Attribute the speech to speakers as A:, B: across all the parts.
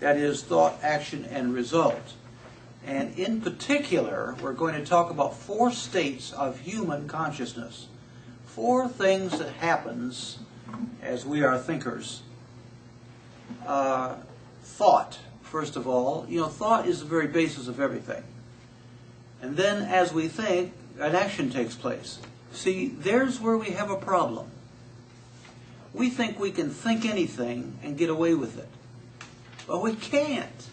A: That is thought, action, and result. And in particular, we're going to talk about 4 states of human consciousness. 4 things that happens as we are thinkers. Thought, first of all. You know, thought is the very basis of everything. And then as we think, an action takes place. See, there's where we have a problem. We think we can think anything and get away with it. But we can't.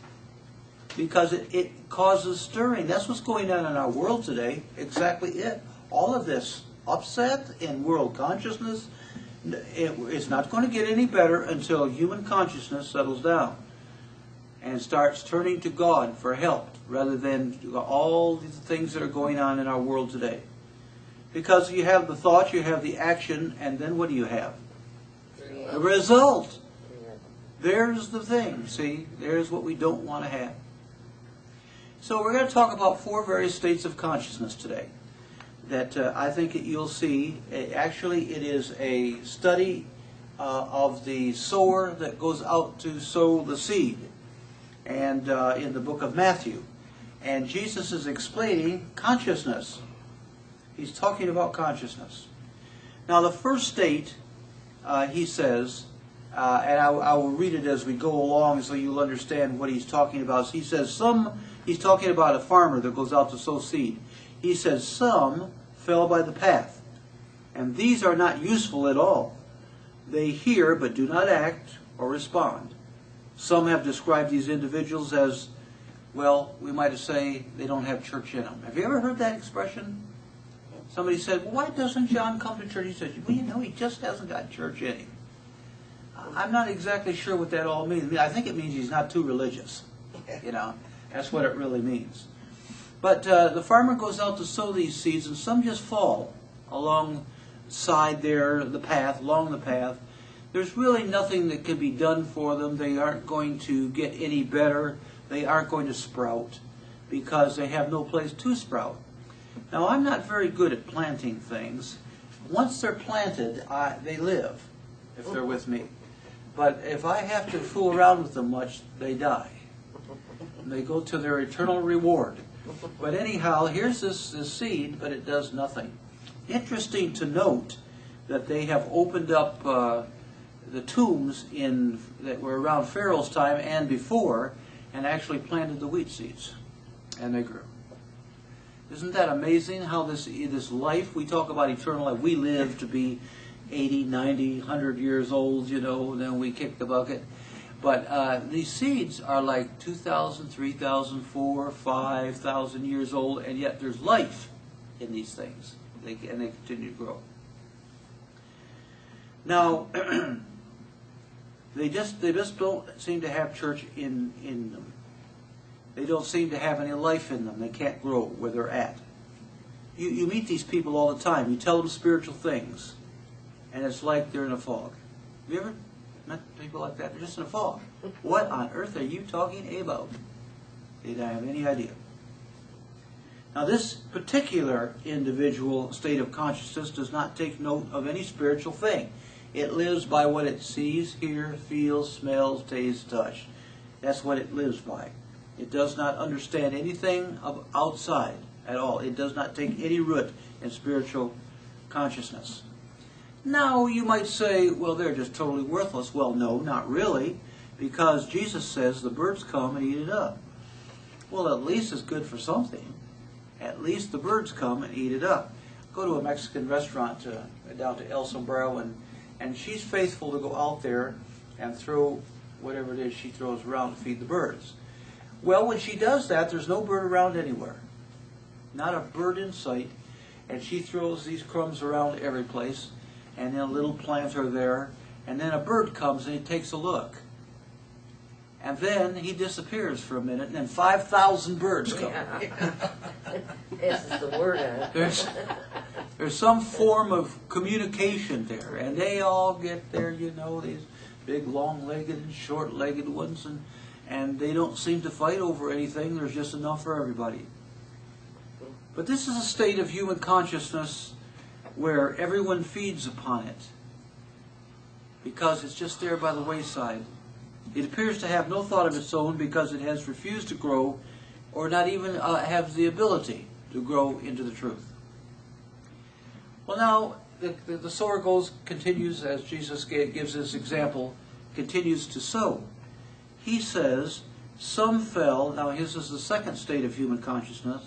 A: Because it causes stirring. That's what's going on in our world today. Exactly it. All of this upset in world consciousness, it's not going to get any better until human consciousness settles down and starts turning to God for help rather than all these things that are going on in our world today. Because you have the thought, you have the action, and then what do you have? The result. There's the thing, see? There's what we don't want to have. So we're going to talk about 4 various states of consciousness today that I think that you'll see. Actually, it is a study of the sower that goes out to sow the seed, and in the book of Matthew. And Jesus is explaining consciousness. He's talking about consciousness. Now the first state, he says, and I will read it as we go along so you'll understand what he's talking about. He says he's talking about a farmer that goes out to sow seed. He says, some fell by the path, and these are not useful at all. They hear but do not act or respond. Some have described these individuals as, well, we might say they don't have church in them. Have you ever heard that expression? Somebody said, well, why doesn't John come to church? He said, well, you know, he just hasn't got church in him. I'm not exactly sure what that all means. I think it means he's not too religious. You know, that's what it really means. But the farmer goes out to sow these seeds, and some just fall alongside the path, along the path. There's really nothing that can be done for them. They aren't going to get any better. They aren't going to sprout because they have no place to sprout. Now, I'm not very good at planting things. Once they're planted, they live, if they're with me. But if I have to fool around with them much, they die. And they go to their eternal reward. But anyhow, here's this seed, but it does nothing. Interesting to note that they have opened up the tombs that were around Pharaoh's time and before, and actually planted the wheat seeds, and they grew. Isn't that amazing how this life, we talk about eternal life, we live to be 80, 90, 100 years old, you know, then we kick the bucket. But these seeds are like 2,000, 3,000, 4,000, 5,000 years old, and yet there's life in these things, and they continue to grow. Now, they just don't seem to have church in them. They don't seem to have any life in them. They can't grow where they're at. You meet these people all the time. You tell them spiritual things, and it's like they're in a fog. Have you ever met people like that? They're just in a fog. What on earth are you talking about? They don't have any idea. Now, this particular individual state of consciousness does not take note of any spiritual thing. It lives by what it sees, hears, feels, smells, tastes, touch. That's what it lives by. It does not understand anything of outside at all. It does not take any root in spiritual consciousness. Now, you might say, well, they're just totally worthless. Well, no, not really, because Jesus says the birds come and eat it up. Well, at least it's good for something. At least the birds come and eat it up. Go to a Mexican restaurant down to El Sombrero, and she's faithful to go out there and throw whatever it is she throws around to feed the birds. Well, when she does that, there's no bird around anywhere. Not a bird in sight. And she throws these crumbs around every place, and then a little plant are there, and then a bird comes and he takes a look. And then he disappears for a minute, and then 5,000 birds come.
B: This is the word of it.
A: There's some form of communication there, and they all get there, you know, these big long-legged and short-legged ones, and they don't seem to fight over anything. There's just enough for everybody. But this is a state of human consciousness where everyone feeds upon it because it's just there by the wayside. It appears to have no thought of its own because it has refused to grow or not even have the ability to grow into the truth. Well, now, the sower continues, as Jesus gives this example, continues to sow. He says, some fell, now this is the second state of human consciousness,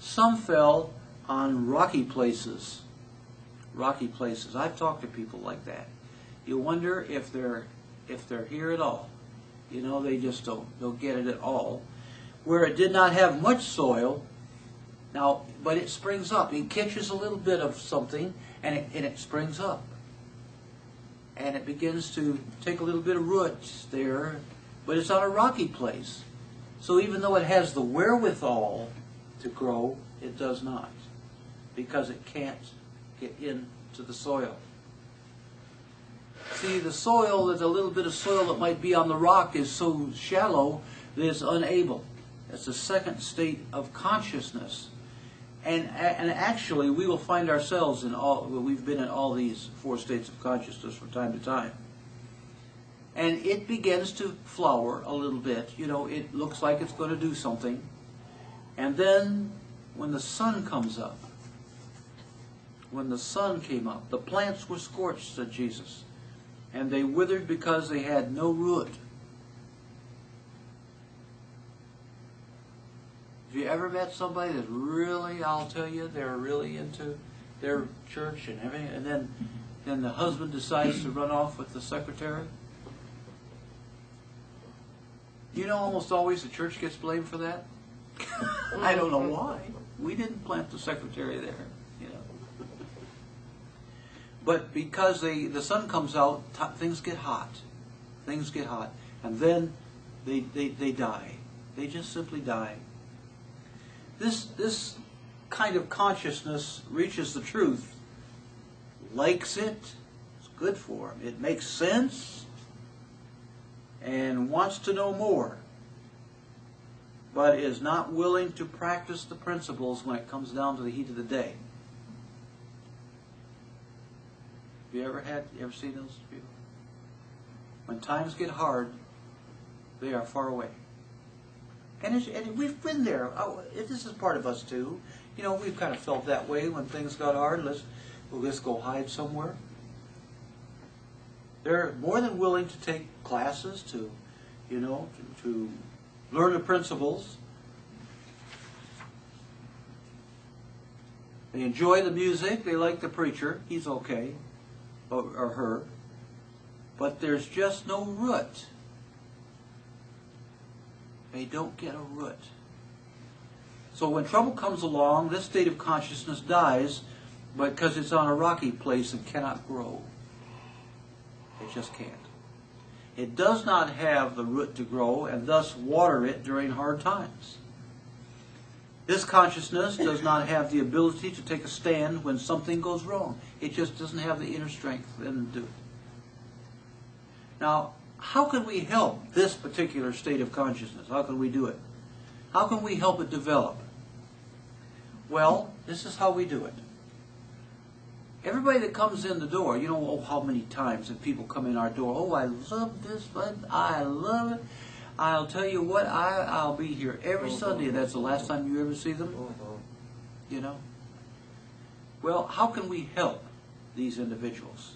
A: some fell on rocky places. Rocky places. I've talked to people like that. You wonder if they're here at all. You know, they just don't get it at all. Where it did not have much soil, now, but it springs up. It catches a little bit of something, and it springs up. And it begins to take a little bit of roots there, but it's on a rocky place. So even though it has the wherewithal to grow, it does not, because it can't get into the soil. See, the soil, the little bit of soil that might be on the rock is so shallow that it's unable. That's the second state of consciousness. And actually, we will find ourselves we've been in all these four states of consciousness from time to time. And it begins to flower a little bit. You know, it looks like it's going to do something. And then, when the sun comes up, when the sun came up, the plants were scorched, said Jesus. And they withered because they had no root. Have you ever met somebody that really, I'll tell you, they're really into their church and everything, and then the husband decides to run off with the secretary? You know, almost always the church gets blamed for that. I don't know why. We didn't plant the secretary there, you know. But because the sun comes out, things get hot. Things get hot. And then they die. They just simply die. This kind of consciousness reaches the truth, likes it, it's good for him, it makes sense, and wants to know more, but is not willing to practice the principles when it comes down to the heat of the day. Have you ever seen those people? When times get hard, they are far away. And we've been there. This is part of us too. You know, we've kind of felt that way when things got hard. Let's go hide somewhere. They're more than willing to take classes to learn the principles. They enjoy the music. They like the preacher. He's okay, or her. But there's just no root. They don't get a root. So when trouble comes along, this state of consciousness dies because it's on a rocky place and cannot grow. It just can't. It does not have the root to grow and thus water it during hard times. This consciousness does not have the ability to take a stand when something goes wrong. It just doesn't have the inner strength then to do it. Now, how can we help this particular state of consciousness? How can we do it? How can we help it develop? Well, this is how we do it. Everybody that comes in the door, you know, oh, how many times have people come in our door? Oh, I love this, but I love it. I'll tell you what, I'll be here every Sunday. That's the last time you ever see them. You know? Well, how can we help these individuals?